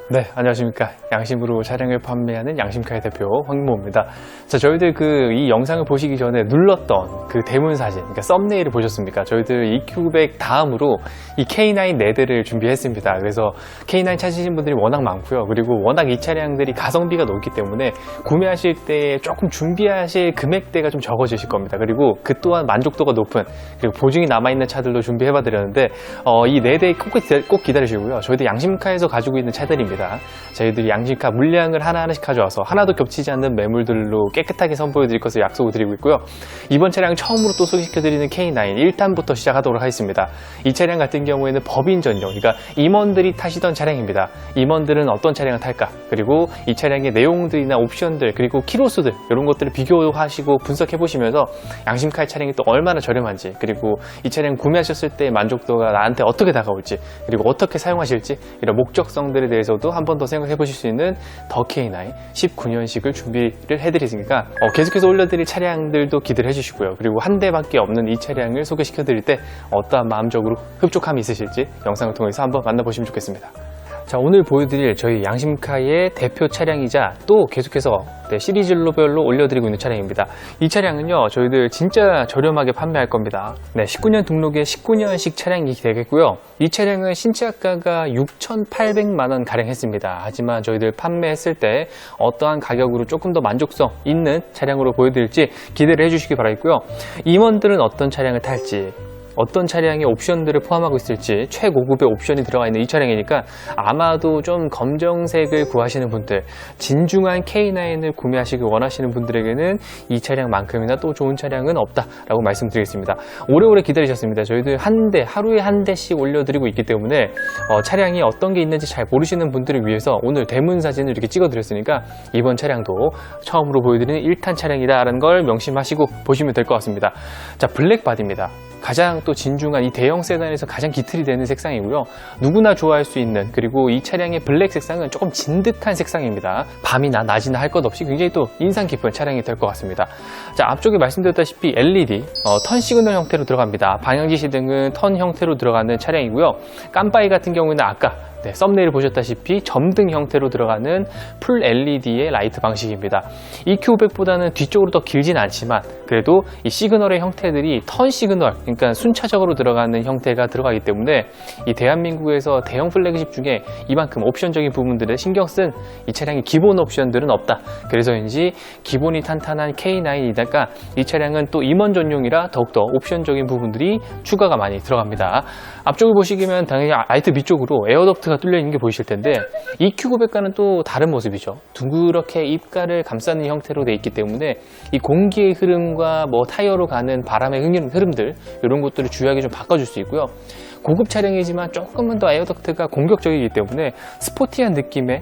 네, 안녕하십니까. 양심으로 차량을 판매하는 양심카의 대표 황인모입니다. 자, 저희들 이 영상을 보시기 전에 눌렀던 그 대문 사진, 그러니까 썸네일을 보셨습니까? 저희들 EQ900 다음으로 이 K9 4대를 준비했습니다. 그래서 K9 찾으신 분들이 워낙 많고요. 그리고 워낙 이 차량들이 가성비가 높기 때문에 구매하실 때 조금 준비하실 금액대가 좀 적어지실 겁니다. 그리고 그 또한 만족도가 높은, 그리고 보증이 남아있는 차들도 준비해봐 드렸는데, 이 4대 꼭 기다리시고요. 저희들 양심카에서 가지고 있는 차들입니다. 저희들이 양심카 물량을 하나하나씩 가져와서 하나도 겹치지 않는 매물들로 깨끗하게 선보여 드릴 것을 약속을 드리고 있고요. 이번 차량 처음으로 또 소개시켜 드리는 K9 1탄부터 시작하도록 하겠습니다. 이 차량 같은 경우에는 법인 전용, 그러니까 임원들이 타시던 차량입니다. 임원들은 어떤 차량을 탈까, 그리고 이 차량의 내용들이나 옵션들, 그리고 키로수들, 이런 것들을 비교하시고 분석해 보시면서 양심카의 차량이 또 얼마나 저렴한지, 그리고 이 차량 구매하셨을 때 만족도가 나한테 어떻게 다가올지, 그리고 어떻게 사용하실지, 이런 목적성들에 대해서도 한 번 더 생각해 보실 수 있는 더 K9 19년식을 준비를 해드리니까 계속해서 올려드릴 차량들도 기대를 해주시고요. 그리고 한 대밖에 없는 이 차량을 소개시켜 드릴 때 어떠한 마음적으로 흡족함이 있으실지 영상을 통해서 한번 만나보시면 좋겠습니다. 자, 오늘 보여드릴 저희 양심카의 대표 차량이자 또 계속해서 시리즈별로 올려드리고 있는 차량입니다. 이 차량은요, 저희들 진짜 저렴하게 판매할 겁니다. 19년 등록의 19년식 차량이 되겠고요. 이 차량은 신차가가 6,800만원 가량 했습니다. 하지만 저희들 판매했을 때 어떠한 가격으로 조금 더 만족성 있는 차량으로 보여드릴지 기대를 해주시기 바라겠고요. 임원들은 어떤 차량을 탈지, 어떤 차량의 옵션들을 포함하고 있을지, 최고급의 옵션이 들어가 있는 이 차량이니까 아마도 좀 검정색을 구하시는 분들, 진중한 K9을 구매하시길 원하시는 분들에게는 이 차량만큼이나 또 좋은 차량은 없다라고 말씀드리겠습니다. 오래오래 기다리셨습니다. 저희들 하루에 한 대씩 올려드리고 있기 때문에 차량이 어떤 게 있는지 잘 모르시는 분들을 위해서 오늘 대문 사진을 이렇게 찍어드렸으니까 이번 차량도 처음으로 보여드리는 1탄 차량이다라는 걸 명심하시고 보시면 될 것 같습니다. 자, 블랙바디입니다. 가장 또 진중한 이 대형 세단에서 가장 기틀이 되는 색상이고요. 누구나 좋아할 수 있는, 그리고 이 차량의 블랙 색상은 조금 진득한 색상입니다. 밤이나 낮이나 할 것 없이 굉장히 또 인상 깊은 차량이 될 것 같습니다. 자, 앞쪽에 말씀드렸다시피 LED 턴 시그널 형태로 들어갑니다. 방향지시 등은 턴 형태로 들어가는 차량이고요. 깜빡이 같은 경우에는 아까 썸네일 보셨다시피 점등 형태로 들어가는 풀 LED의 라이트 방식입니다. EQ900보다는 뒤쪽으로 더 길진 않지만 그래도 이 시그널의 형태들이 턴 시그널, 그러니까 순차적으로 들어가는 형태가 들어가기 때문에 이 대한민국에서 대형 플래그십 중에 이만큼 옵션적인 부분들을 신경 쓴 이 차량의 기본 옵션들은 없다. 그래서인지 기본이 탄탄한 K9이니까 이 차량은 또 임원 전용이라 더욱더 옵션적인 부분들이 추가가 많이 들어갑니다. 앞쪽을 보시면 당연히 라이트 밑쪽으로 에어덕트가 뚫려 있는 게 보이실 텐데 EQ900과는 또 다른 모습이죠. 둥그렇게 입가를 감싸는 형태로 되어 있기 때문에 이 공기의 흐름과 타이어로 가는 바람의 흐름들, 이런 것들을 주의하게 좀 바꿔줄 수 있고요. 고급 차량이지만 조금은 더 에어덕트가 공격적이기 때문에 스포티한 느낌의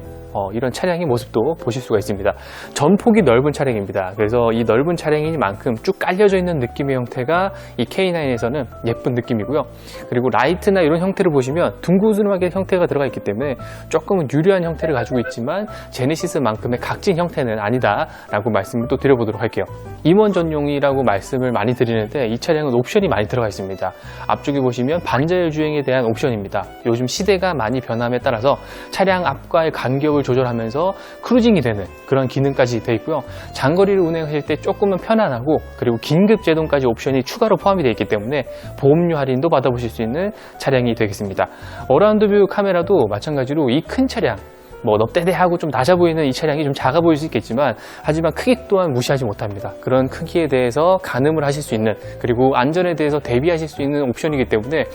이런 차량의 모습도 보실 수가 있습니다. 전폭이 넓은 차량입니다. 그래서 이 넓은 차량인 만큼 쭉 깔려져 있는 느낌의 형태가 이 K9에서는 예쁜 느낌이고요. 그리고 라이트나 이런 형태를 보시면 둥그스름하게 형태가 들어가 있기 때문에 조금은 유려한 형태를 가지고 있지만 제네시스만큼의 각진 형태는 아니다라고 말씀을 또 드려보도록 할게요. 임원 전용이라고 말씀을 많이 드리는데 이 차량은 옵션이 많이 들어가 있습니다. 앞쪽에 보시면 반자율 주행에 대한 옵션입니다. 요즘 시대가 많이 변함에 따라서 차량 앞과의 간격을 조절하면서 크루징이 되는 그런 기능까지 되어 있고요. 장거리를 운행하실 때 조금은 편안하고, 그리고 긴급 제동까지 옵션이 추가로 포함이 되어 있기 때문에 보험료 할인도 받아보실 수 있는 차량이 되겠습니다. 어라운드 뷰 카메라도 마찬가지로 이 큰 차량, 넙대대하고 좀 낮아 보이는 이 차량이 좀 작아 보일 수 있겠지만 하지만 크기 또한 무시하지 못합니다. 그런 크기에 대해서 가늠을 하실 수 있는, 그리고 안전에 대해서 대비하실 수 있는 옵션이기 때문에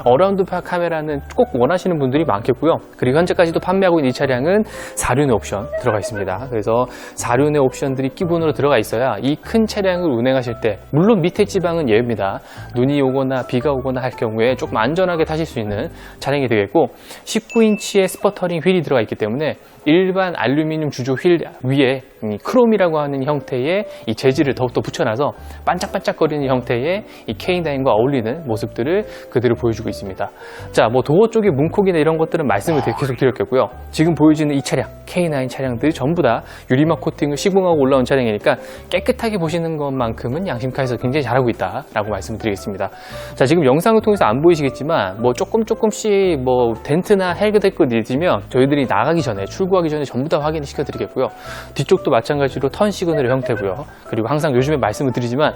어라운드 카메라는 꼭 원하시는 분들이 많겠고요. 그리고 현재까지도 판매하고 있는 이 차량은 4륜의 옵션 들어가 있습니다. 그래서 4륜의 옵션들이 기본으로 들어가 있어야 이 큰 차량을 운행하실 때, 물론 밑에 지방은 예외입니다. 눈이 오거나 비가 오거나 할 경우에 조금 안전하게 타실 수 있는 차량이 되겠고, 19인치의 스퍼터링 휠이 들어가 있기 때문에 일반 알루미늄 주조 휠 위에 이 크롬이라고 하는 형태의 이 재질을 더욱더 붙여놔서 반짝반짝거리는 형태의 이 K9과 어울리는 모습들을 그대로 보여주고 있습니다. 자, 뭐 도어 쪽의 문콕이나 이런 것들은 말씀을 계속 드렸겠고요. 지금 보여지는 이 차량, K9 차량들이 전부 다 유리막 코팅을 시공하고 올라온 차량이니까 깨끗하게 보시는 것만큼은 양심카에서 굉장히 잘하고 있다라고 말씀을 드리겠습니다. 자, 지금 영상을 통해서 안 보이시겠지만 뭐 조금씩 뭐 덴트나 헬그데크 있으면 저희들이 나가기 전에 출고하기 전에 전부 다 확인을 시켜드리겠고요. 뒤쪽도 마찬가지로 턴 시그널의 형태고요. 그리고 항상 요즘에 말씀을 드리지만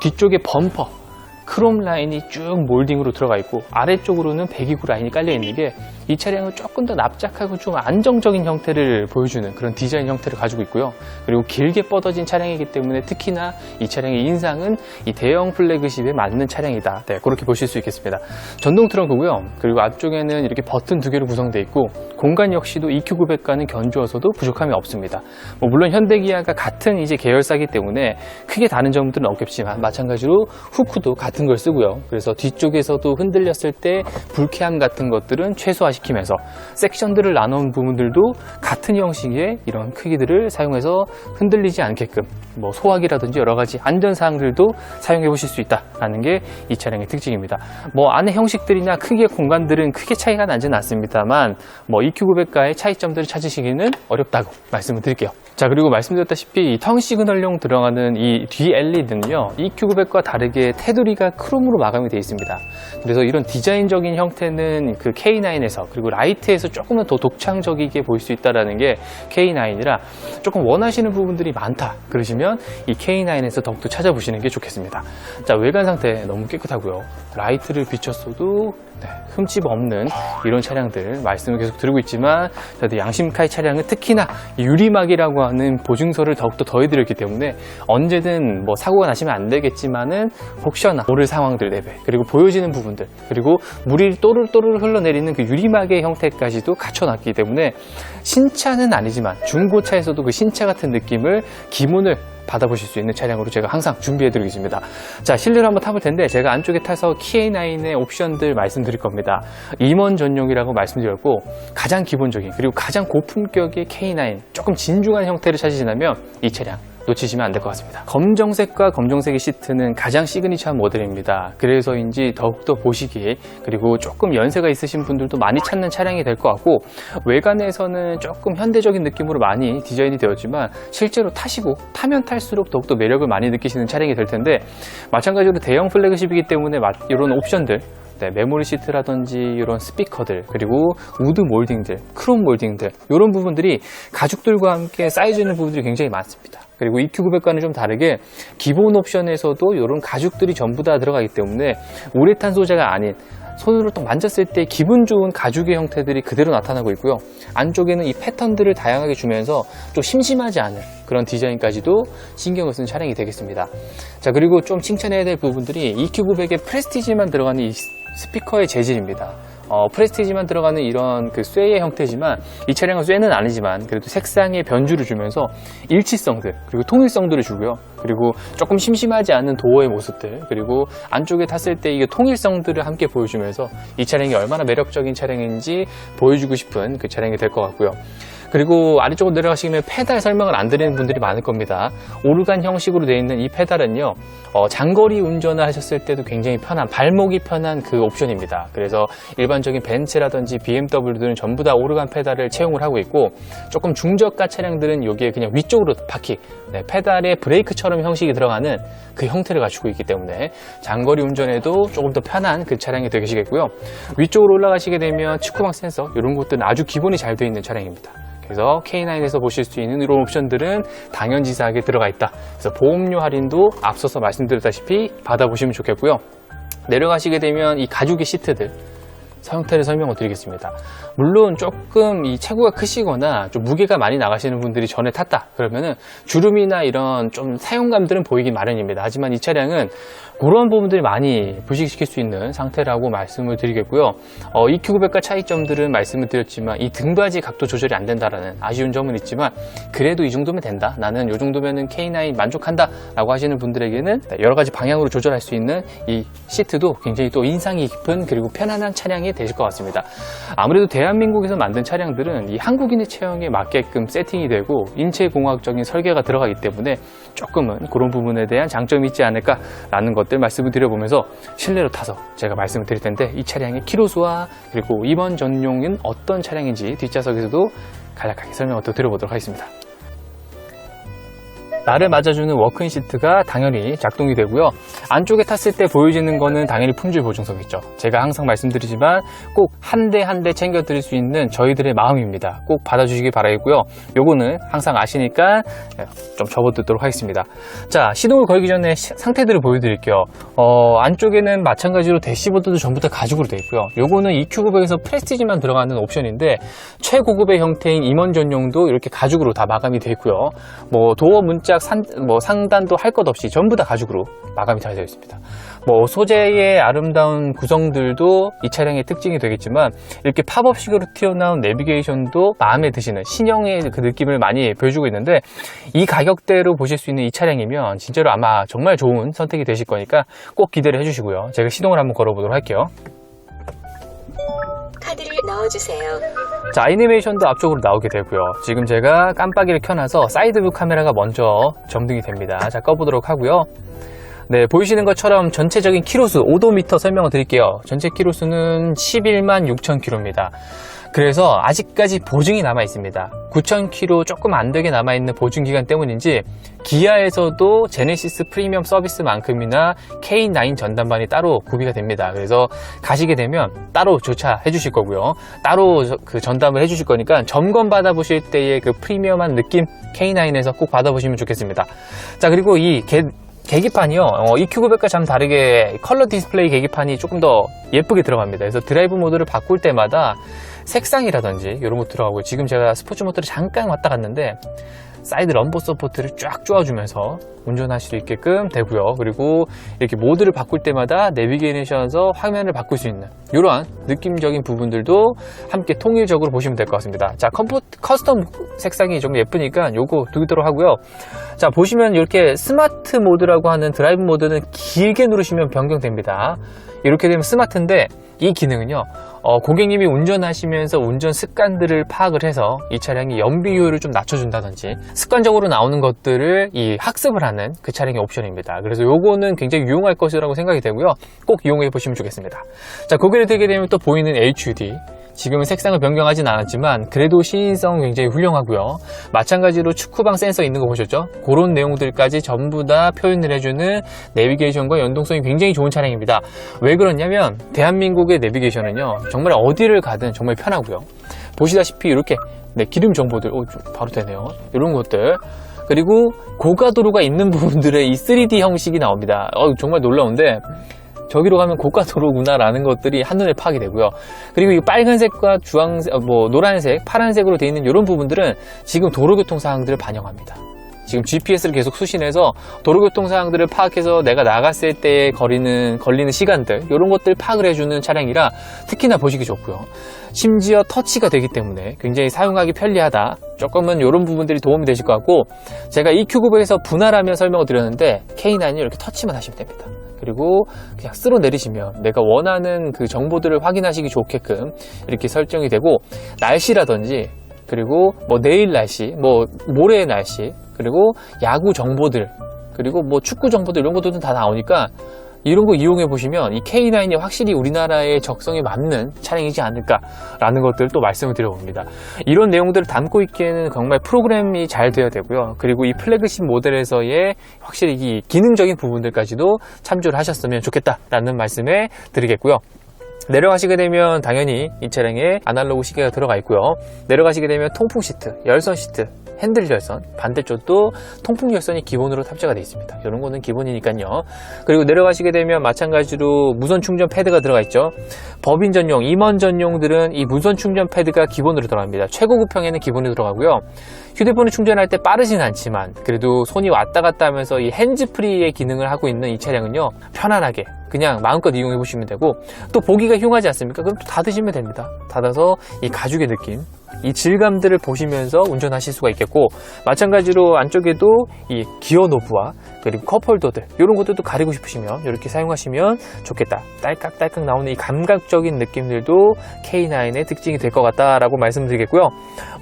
뒤쪽에 범퍼 크롬 라인이 쭉 몰딩으로 들어가 있고 아래쪽으로는 배기구 라인이 깔려 있는 게 이 차량은 조금 더 납작하고 좀 안정적인 형태를 보여주는 그런 디자인 형태를 가지고 있고요. 그리고 길게 뻗어진 차량이기 때문에 특히나 이 차량의 인상은 이 대형 플래그십에 맞는 차량이다. 네, 그렇게 보실 수 있겠습니다. 전동 트렁크고요. 그리고 앞쪽에는 이렇게 버튼 2개로 구성되어 있고 공간 역시도 EQ900과는 견주어서도 부족함이 없습니다. 뭐 물론 현대기아가 같은 이제 계열사이기 때문에 크게 다른 점들은 없겠지만 마찬가지로 후크도 같은 걸 쓰고요. 그래서 뒤쪽에서도 흔들렸을 때 불쾌함 같은 것들은 최소화시키면서 섹션들을 나눈 부분들도 같은 형식의 이런 크기들을 사용해서 흔들리지 않게끔 뭐 소화기라든지 여러 가지 안전사항들도 사용해 보실 수 있다는 게 이 차량의 특징입니다. 뭐 안의 형식들이나 크기의 공간들은 크게 차이가 나지는 않습니다만 뭐 EQ900과의 차이점들을 찾으시기는 어렵다고 말씀을 드릴게요. 자, 그리고 말씀드렸다시피 이 턴 시그널용 들어가는 이 뒤 LED는요 EQ900과 다르게 테두리가 크롬으로 마감이 되어 있습니다. 그래서 이런 디자인적인 형태는 그 K9에서 그리고 라이트에서 조금은 더 독창적이게 보일 수 있다는 게 K9이라 조금 원하시는 부분들이 많다 그러시면 이 K9에서 더욱더 찾아보시는 게 좋겠습니다. 자, 외관 상태 너무 깨끗하고요. 라이트를 비췄어도 흠집 없는 이런 차량들 말씀을 계속 드리고 있지만 저도 양심카의 차량은 특히나 유리막이라고 하는 보증서를 더욱더 더해드렸기 때문에 언제든 뭐 사고가 나시면 안 되겠지만은 혹시나 모를 상황들 내배 그리고 보여지는 부분들 그리고 물이 또르르 흘러내리는 그 유리막의 형태까지도 갖춰놨기 때문에 신차는 아니지만 중고차에서도 그 신차 같은 느낌을 기본을 받아보실 수 있는 차량으로 제가 항상 준비해드리겠습니다. 자, 실내로 한번 타볼 텐데 제가 안쪽에 타서 K9의 옵션들 말씀드릴 겁니다. 임원 전용이라고 말씀드렸고 가장 기본적인 그리고 가장 고품격의 K9 조금 진중한 형태를 찾으시다면 이 차량 놓치시면 안 될 것 같습니다. 검정색과 검정색의 시트는 가장 시그니처한 모델입니다. 그래서인지 더욱더 보시기에 그리고 조금 연세가 있으신 분들도 많이 찾는 차량이 될 것 같고 외관에서는 조금 현대적인 느낌으로 많이 디자인이 되었지만 실제로 타면 탈수록 더욱더 매력을 많이 느끼시는 차량이 될 텐데 마찬가지로 대형 플래그십이기 때문에 이런 옵션들 메모리 시트라든지 이런 스피커들 그리고 우드 몰딩들, 크롬 몰딩들 이런 부분들이 가죽들과 함께 쌓여지는 부분들이 굉장히 많습니다. 그리고 EQ900과는 좀 다르게 기본 옵션에서도 이런 가죽들이 전부 다 들어가기 때문에 우레탄 소재가 아닌 손으로 딱 만졌을 때 기분 좋은 가죽의 형태들이 그대로 나타나고 있고요. 안쪽에는 이 패턴들을 다양하게 주면서 좀 심심하지 않은 그런 디자인까지도 신경을 쓴 차량이 되겠습니다. 자, 그리고 좀 칭찬해야 될 부분들이 EQ900의 프레스티지만 들어가는 이 스피커의 재질입니다. 프레스티지만 들어가는 이런 그 쇠의 형태지만 이 차량은 쇠는 아니지만 그래도 색상의 변주를 주면서 일치성들 그리고 통일성들을 주고요. 그리고 조금 심심하지 않은 도어의 모습들 그리고 안쪽에 탔을 때 이게 통일성들을 함께 보여주면서 이 차량이 얼마나 매력적인 차량인지 보여주고 싶은 그 차량이 될 것 같고요. 그리고 아래쪽으로 내려가시면 페달 설명을 안 드리는 분들이 많을 겁니다. 오르간 형식으로 되어 있는 이 페달은요 장거리 운전을 하셨을 때도 굉장히 편한 발목이 편한 그 옵션입니다. 그래서 일반적인 벤츠라든지 BMW들은 전부 다 오르간 페달을 채용을 하고 있고 조금 중저가 차량들은 여기에 그냥 위쪽으로 바퀴 페달에 브레이크처럼 형식이 들어가는 그 형태를 갖추고 있기 때문에 장거리 운전에도 조금 더 편한 그 차량이 되시겠고요. 위쪽으로 올라가시게 되면 측후방 센서 이런 것들은 아주 기본이 잘 되어 있는 차량입니다. 그래서 K9에서 보실 수 있는 이런 옵션들은 당연지사하게 들어가 있다. 그래서 보험료 할인도 앞서서 말씀드렸다시피 받아보시면 좋겠고요. 내려가시게 되면 이 가죽의 시트들 형태를 설명을 드리겠습니다. 물론 조금 이 체구가 크시거나 좀 무게가 많이 나가시는 분들이 전에 탔다 그러면은 주름이나 이런 좀 사용감들은 보이기 마련입니다. 하지만 이 차량은 그런 부분들이 많이 부식시킬 수 있는 상태라고 말씀을 드리겠고요. EQ900과 차이점들은 말씀을 드렸지만 이 등받이 각도 조절이 안 된다라는 아쉬운 점은 있지만 그래도 이 정도면 된다. 나는 이 정도면은 K9 만족한다 라고 하시는 분들에게는 여러 가지 방향으로 조절할 수 있는 이 시트도 굉장히 또 인상이 깊은 그리고 편안한 차량이 차량이 되실 것 같습니다. 아무래도 대한민국에서 만든 차량들은 이 한국인의 체형에 맞게끔 세팅이 되고 인체공학적인 설계가 들어가기 때문에 조금은 그런 부분에 대한 장점이 있지 않을까라는 것들 말씀을 드려보면서 실내로 타서 제가 말씀을 드릴 텐데, 이 차량의 키로수와 그리고 임원 전용은 어떤 차량인지 뒷좌석에서도 간략하게 설명을 또 드려보도록 하겠습니다. 나를 맞아주는 워크인 시트가 당연히 작동이 되고요. 안쪽에 탔을 때 보여지는 거는 당연히 품질 보증서겠죠. 제가 항상 말씀드리지만 꼭 한 대 한 대 챙겨 드릴 수 있는 저희들의 마음입니다. 꼭 받아주시기 바라겠고요. 요거는 항상 아시니까 좀 접어두도록 하겠습니다. 자, 시동을 걸기 전에 상태들을 보여드릴게요. 안쪽에는 마찬가지로 대시보드도 전부 다 가죽으로 되어 있고요. 요거는 EQ900에서 프레스티지만 들어가는 옵션인데, 최고급의 형태인 임원 전용도 이렇게 가죽으로 다 마감이 되어 있고요. 뭐 도어 문짝 상단도 할 것 없이 전부 다 가죽으로 마감이 잘 되어 있습니다. 뭐 소재의 아름다운 구성들도 이 차량의 특징이 되겠지만, 이렇게 팝업식으로 튀어나온 내비게이션도 마음에 드시는 신형의 그 느낌을 많이 보여주고 있는데, 이 가격대로 보실 수 있는 이 차량이면 진짜로 아마 정말 좋은 선택이 되실 거니까 꼭 기대를 해주시고요. 제가 시동을 한번 걸어보도록 할게요. 카드를 넣어주세요. 자, 애니메이션도 앞쪽으로 나오게 되고요. 지금 제가 깜빡이를 켜놔서 사이드뷰 카메라가 먼저 점등이 됩니다. 자, 꺼보도록 하고요. 네, 보이시는 것처럼 전체적인 키로수, 오도미터 설명을 드릴게요. 전체 키로수는 11만 6천 킬로입니다. 그래서 아직까지 보증이 남아 있습니다. 9,000km 조금 안 되게 남아있는 보증 기간 때문인지 기아에서도 제네시스 프리미엄 서비스만큼이나 K9 전담반이 따로 구비가 됩니다. 그래서 가시게 되면 따로 주차해 주실 거고요. 따로 그 전담을 해 주실 거니까 점검 받아보실 때의 그 프리미엄한 느낌 K9에서 꼭 받아보시면 좋겠습니다. 자, 그리고 이 계기판이요, EQ900과 참 다르게 컬러 디스플레이 계기판이 조금 더 예쁘게 들어갑니다. 그래서 드라이브 모드를 바꿀 때마다 색상이라든지 이런 거 들어가고요. 지금 제가 스포츠 모드를 잠깐 왔다 갔는데 사이드 럼버 서포트를 쫙 쪼아주면서 운전하실 수 있게끔 되고요. 그리고 이렇게 모드를 바꿀 때마다 내비게이션에서 화면을 바꿀 수 있는 이러한 느낌적인 부분들도 함께 통일적으로 보시면 될 것 같습니다. 자, 커스텀 색상이 좀 예쁘니까 요거 두도록 하고요. 자, 보시면 이렇게 스마트 모드라고 하는 드라이브 모드는 길게 누르시면 변경됩니다. 이렇게 되면 스마트인데, 이 기능은요, 고객님이 운전하시면서 운전 습관들을 파악을 해서 이 차량이 연비율을 좀 낮춰준다든지 습관적으로 나오는 것들을 이 학습을 하는 그 차량의 옵션입니다. 그래서 요거는 굉장히 유용할 것이라고 생각이 되고요. 꼭 이용해 보시면 좋겠습니다. 자, 고개를 들게 되면 또 보이는 HUD, 지금은 색상을 변경하진 않았지만 그래도 시인성 굉장히 훌륭하고요. 마찬가지로 축구방 센서 있는 거 보셨죠? 그런 내용들까지 전부 다 표현을 해주는 내비게이션과 연동성이 굉장히 좋은 차량입니다. 왜 그러냐면 대한민국의 내비게이션은요, 정말 어디를 가든 정말 편하고요. 보시다시피 이렇게 기름 정보들 바로 되네요. 이런 것들, 그리고 고가도로가 있는 부분들의 이 3D 형식이 나옵니다. 정말 놀라운데, 저기로 가면 고가도로구나 라는 것들이 한눈에 파악이 되고요. 그리고 이 빨간색과 주황색, 노란색, 파란색으로 되어 있는 이런 부분들은 지금 도로교통 사항들을 반영합니다. 지금 GPS를 계속 수신해서 도로교통 사항들을 파악해서 내가 나갔을 때 걸리는 시간들, 이런 것들 파악을 해주는 차량이라 특히나 보시기 좋고요. 심지어 터치가 되기 때문에 굉장히 사용하기 편리하다. 조금은 이런 부분들이 도움이 되실 것 같고, 제가 EQ900에서 분할하며 설명을 드렸는데 K9이 이렇게 터치만 하시면 됩니다. 그리고 그냥 쓸어 내리시면 내가 원하는 그 정보들을 확인하시기 좋게끔 이렇게 설정이 되고, 날씨라든지, 그리고 내일 날씨, 모레의 날씨, 그리고 야구 정보들, 그리고 축구 정보들, 이런 것들도 다 나오니까 이런 거 이용해 보시면 이 K9이 확실히 우리나라의 적성에 맞는 차량이지 않을까라는 것들을 또 말씀을 드려봅니다. 이런 내용들을 담고 있기에는 정말 프로그램이 잘 되어야 되고요. 그리고 이 플래그십 모델에서의 확실히 이 기능적인 부분들까지도 참조를 하셨으면 좋겠다라는 말씀을 드리겠고요. 내려가시게 되면 당연히 이 차량에 아날로그 시계가 들어가 있고요. 내려가시게 되면 통풍 시트, 열선 시트, 핸들 열선, 반대쪽도 통풍 열선이 기본으로 탑재가 되어 있습니다. 이런 거는 기본이니까요. 그리고 내려가시게 되면 마찬가지로 무선 충전 패드가 들어가 있죠. 법인 전용, 임원 전용들은 이 무선 충전 패드가 기본으로 들어갑니다. 최고급형에는 기본으로 들어가고요. 휴대폰을 충전할 때 빠르진 않지만 그래도 손이 왔다 갔다 하면서 이 핸즈프리의 기능을 하고 있는 이 차량은요, 편안하게 그냥 마음껏 이용해 보시면 되고, 또 보기가 흉하지 않습니까? 그럼 또 닫으시면 됩니다. 닫아서 이 가죽의 느낌 이 질감들을 보시면서 운전하실 수가 있겠고, 마찬가지로 안쪽에도 이 기어 노브와 그리고 컵홀더들 이런 것들도 가리고 싶으시면 이렇게 사용하시면 좋겠다. 딸깍딸깍 나오는 이 감각적인 느낌들도 K9의 특징이 될 것 같다라고 말씀드리겠고요.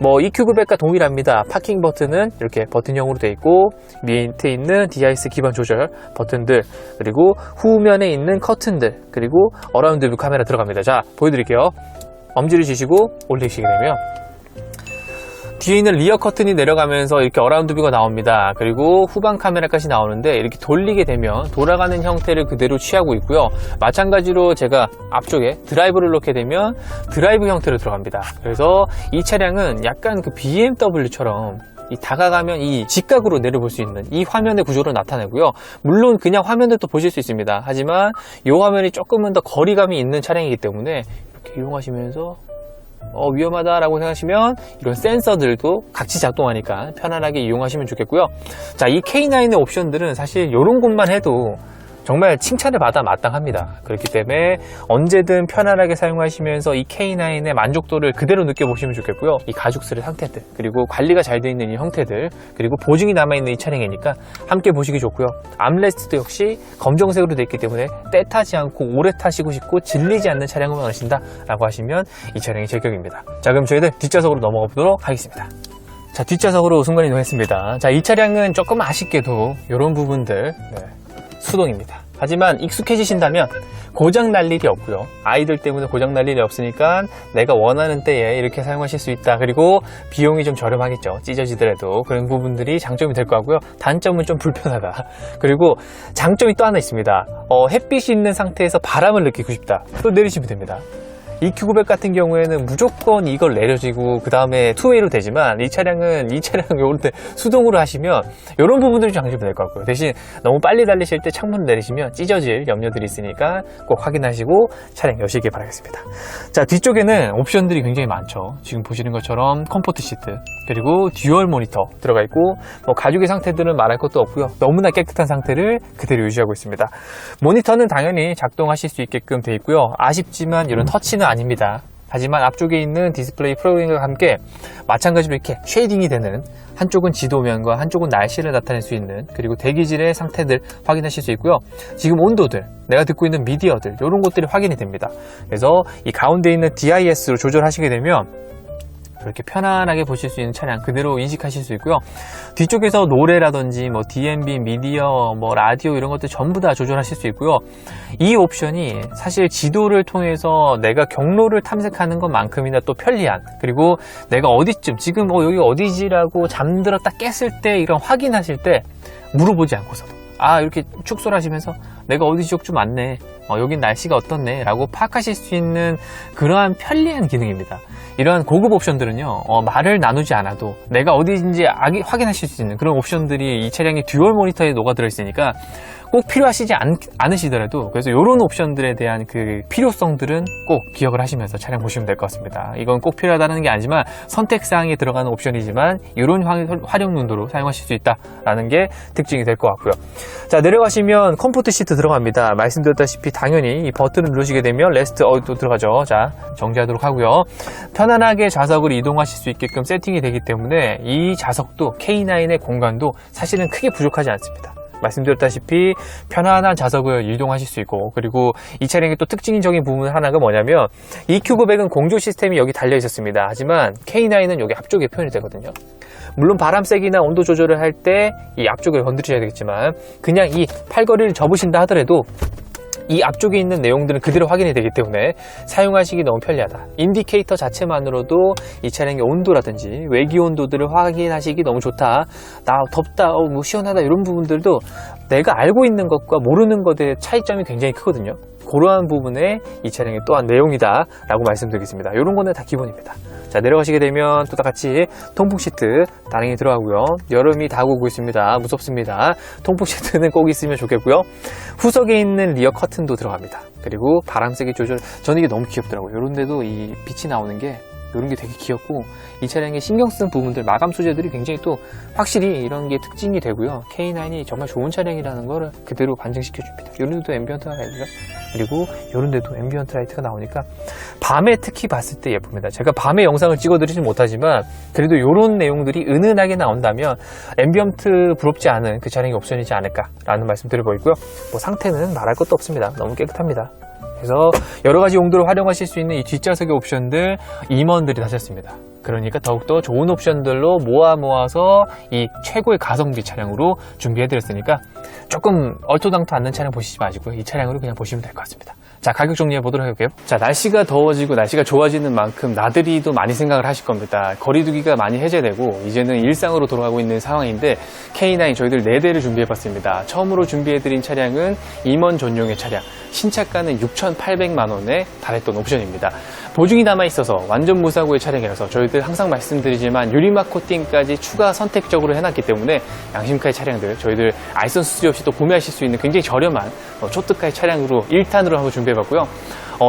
뭐 EQ900과 동일합니다. 파킹 버튼은 이렇게 버튼형으로 되어 있고, 밑에 있는 DIS 기반 조절 버튼들, 그리고 후면에 있는 커튼들, 그리고 어라운드 뷰 카메라 들어갑니다. 자, 보여드릴게요. 엄지를 주시고 올리시게 되면 뒤에 있는 리어 커튼이 내려가면서 이렇게 어라운드 뷰가 나옵니다. 그리고 후방 카메라까지 나오는데, 이렇게 돌리게 되면 돌아가는 형태를 그대로 취하고 있고요. 마찬가지로 제가 앞쪽에 드라이브를 놓게 되면 드라이브 형태로 들어갑니다. 그래서 이 차량은 약간 그 BMW처럼 이 다가가면 이 직각으로 내려볼 수 있는 이 화면의 구조로 나타내고요. 물론 그냥 화면들도 보실 수 있습니다. 하지만 이 화면이 조금은 더 거리감이 있는 차량이기 때문에 이렇게 이용하시면서 위험하다라고 생각하시면 이런 센서들도 같이 작동하니까 편안하게 이용하시면 좋겠고요. 자, 이 K9의 옵션들은 사실 이런 것만 해도 정말 칭찬을 받아 마땅합니다. 그렇기 때문에 언제든 편안하게 사용하시면서 이 K9의 만족도를 그대로 느껴보시면 좋겠고요. 이 가죽슬의 상태들, 그리고 관리가 잘 되어 있는 이 형태들, 그리고 보증이 남아있는 이 차량이니까 함께 보시기 좋고요. 암레스트도 역시 검정색으로 되어 있기 때문에 때 타지 않고 오래 타시고 싶고 질리지 않는 차량을 원하신다 라고 하시면 이 차량이 제격입니다. 자, 그럼 저희들 뒷좌석으로 넘어가 보도록 하겠습니다. 자, 뒷좌석으로 순간 이동했습니다. 자, 이 차량은 조금 아쉽게도 이런 부분들 수동입니다. 하지만 익숙해지신다면 고장 날 일이 없고요. 아이들 때문에 고장 날 일이 없으니까 내가 원하는 때에 이렇게 사용하실 수 있다. 그리고 비용이 좀 저렴하겠죠. 찢어지더라도. 그런 부분들이 장점이 될 것 같고요. 단점은 좀 불편하다. 그리고 장점이 또 하나 있습니다. 햇빛이 있는 상태에서 바람을 느끼고 싶다. 또 내리시면 됩니다. EQ900 같은 경우에는 무조건 이걸 내려지고 그 다음에 투웨이로 되지만 이 차량은 요럴 때 수동으로 하시면 이런 부분들이 장점이 될 것 같고요. 대신 너무 빨리 달리실 때 창문을 내리시면 찢어질 염려들이 있으니까 꼭 확인하시고 차량 여시길 바라겠습니다. 자, 뒤쪽에는 옵션들이 굉장히 많죠. 지금 보시는 것처럼 컴포트 시트, 그리고 듀얼 모니터 들어가 있고, 뭐 가죽의 상태들은 말할 것도 없고요. 너무나 깨끗한 상태를 그대로 유지하고 있습니다. 모니터는 당연히 작동하실 수 있게끔 되어 있고요. 아쉽지만 이런 터치는 아닙니다. 하지만 앞쪽에 있는 디스플레이 프로그램과 함께 마찬가지로 이렇게 쉐이딩이 되는, 한쪽은 지도면과 한쪽은 날씨를 나타낼 수 있는, 그리고 대기질의 상태들 확인하실 수 있고요. 지금 온도들, 내가 듣고 있는 미디어들, 이런 것들이 확인이 됩니다. 그래서 이 가운데 있는 DIS로 조절하시게 되면 그렇게 편안하게 보실 수 있는 차량 그대로 인식하실 수 있고요. 뒤쪽에서 노래라든지 뭐 DMB, 미디어, 뭐 라디오 이런 것들 전부 다 조절하실 수 있고요. 이 옵션이 사실 지도를 통해서 내가 경로를 탐색하는 것만큼이나 또 편리한, 그리고 내가 어디쯤 지금 여기 어디지라고 잠들었다 깼을 때 이런 확인하실 때 물어보지 않고서도 이렇게 축소를 하시면서 내가 어디 지역 좀 왔네, 여긴 날씨가 어떻네 라고 파악하실 수 있는 그러한 편리한 기능입니다. 이러한 고급 옵션들은요, 말을 나누지 않아도 내가 어디인지 확인하실 수 있는 그런 옵션들이 이 차량의 듀얼 모니터에 녹아들어 있으니까 꼭 필요하시지 않으시더라도, 그래서 이런 옵션들에 대한 그 필요성들은 꼭 기억을 하시면서 차량 보시면 될 것 같습니다. 이건 꼭 필요하다는 게 아니지만 선택사항에 들어가는 옵션이지만 이런 활용 용도로 사용하실 수 있다라는 게 특징이 될 것 같고요. 자, 내려가시면 컴포트 시트 들어갑니다. 말씀드렸다시피 당연히 이 버튼을 누르시게 되면 레스트 또 들어가죠. 자, 정지하도록 하고요. 편안하게 좌석을 이동하실 수 있게끔 세팅이 되기 때문에 이 좌석도 K9의 공간도 사실은 크게 부족하지 않습니다. 말씀드렸다시피 편안한 좌석을 이동하실 수 있고, 그리고 이 차량의 또 특징적인 부분 하나가 뭐냐면 EQ900은 공조 시스템이 여기 달려 있었습니다. 하지만 K9은 여기 앞쪽에 표현이 되거든요. 물론 바람색이나 온도 조절을 할 때 이 앞쪽을 건드리셔야 되겠지만 그냥 이 팔걸이를 접으신다 하더라도 이 앞쪽에 있는 내용들은 그대로 확인이 되기 때문에 사용하시기 너무 편리하다. 인디케이터 자체만으로도 이 차량의 온도라든지 외기 온도들을 확인하시기 너무 좋다. 나 덥다, 뭐 시원하다 이런 부분들도 내가 알고 있는 것과 모르는 것의 차이점이 굉장히 크거든요. 그러한 부분에 이 차량의 또한 내용이다 라고 말씀드리겠습니다. 이런 거는 다 기본입니다. 자, 내려가시게 되면 또 같이 통풍 시트 다행히 들어가고요. 여름이 다가오고 있습니다. 무섭습니다. 통풍 시트는 꼭 있으면 좋겠고요. 후석에 있는 리어 커튼도 들어갑니다. 그리고 바람세기 조절, 저는 이게 너무 귀엽더라고요. 이런 데도 이 빛이 나오는 게 이런 게 되게 귀엽고, 이 차량에 신경 쓴 부분들, 마감 소재들이 굉장히 또 확실히 이런 게 특징이 되고요. K9이 정말 좋은 차량이라는 거를 그대로 반증시켜 줍니다. 이런 데도 앰비언트 라이트가, 그리고 이런 데도 앰비언트 라이트가 나오니까 밤에 특히 봤을 때 예쁩니다. 제가 밤에 영상을 찍어드리진 못하지만 그래도 이런 내용들이 은은하게 나온다면 앰비언트 부럽지 않은 그 차량이 옵션이지 않을까라는 말씀 드려보이고요. 뭐 상태는 말할 것도 없습니다. 너무 깨끗합니다. 그래서 여러 가지 용도로 활용하실 수 있는 이 뒷좌석의 옵션들 임원들이 다셨습니다. 그러니까 더욱더 좋은 옵션들로 모아서 이 최고의 가성비 차량으로 준비해드렸으니까 조금 얼토당토 않는 차량 보시지 마시고요. 이 차량으로 그냥 보시면 될 것 같습니다. 자, 가격 정리해 보도록 할게요. 자, 날씨가 더워지고 날씨가 좋아지는 만큼 나들이도 많이 생각을 하실 겁니다. 거리두기가 많이 해제되고 이제는 일상으로 돌아가고 있는 상황인데 K9 저희들 4대를 준비해봤습니다. 처음으로 준비해드린 차량은 임원 전용의 차량, 신차가는 6,800만 원에 달했던 옵션입니다. 보증이 남아있어서 완전 무사고의 차량이라서 저희들 항상 말씀드리지만 유리막 코팅까지 추가 선택적으로 해놨기 때문에 양심가의 차량들 저희들 알선 수수료 없이 또 구매하실 수 있는 굉장히 저렴한 초특가의 차량으로 1탄으로 한번 준비해봤고요.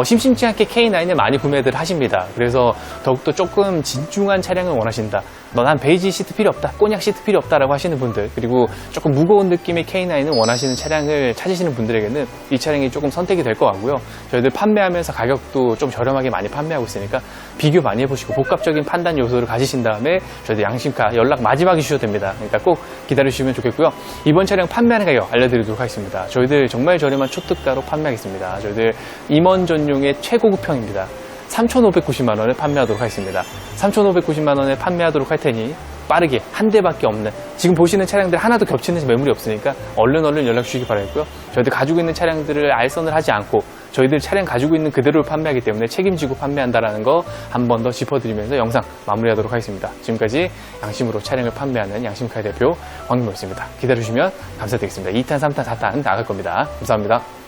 심심치 않게 K9을 많이 구매들 하십니다. 그래서 더욱더 조금 진중한 차량을 원하신다. 난 베이지 시트 필요 없다, 꼬냑 시트 필요 없다라고 하시는 분들, 그리고 조금 무거운 느낌의 K9을 원하시는 차량을 찾으시는 분들에게는 이 차량이 조금 선택이 될 것 같고요. 저희들 판매하면서 가격도 좀 저렴하게 많이 판매하고 있으니까 비교 많이 해보시고 복합적인 판단 요소를 가지신 다음에 저희들 양심가 연락 마지막에 주셔도 됩니다. 그러니까 꼭 기다려주시면 좋겠고요. 이번 차량 판매하는 가격 알려드리도록 하겠습니다. 저희들 정말 저렴한 초특가로 판매하겠습니다. 저희들 임원 전용의 최고급형입니다. 3,590만 원에 판매하도록 하겠습니다. 3,590만 원에 판매하도록 할 테니 빠르게 한 대밖에 없는, 지금 보시는 차량들 하나도 겹치는 매물이 없으니까 얼른 연락 주시기 바라겠고요. 저희들 가지고 있는 차량들을 알선을 하지 않고 저희들 차량 가지고 있는 그대로 판매하기 때문에 책임지고 판매한다라는 거 한 번 더 짚어드리면서 영상 마무리하도록 하겠습니다. 지금까지 양심으로 차량을 판매하는 양심카의 대표 황민모였습니다. 기다려주시면 감사드리겠습니다. 2탄, 3탄, 4탄 나갈 겁니다. 감사합니다.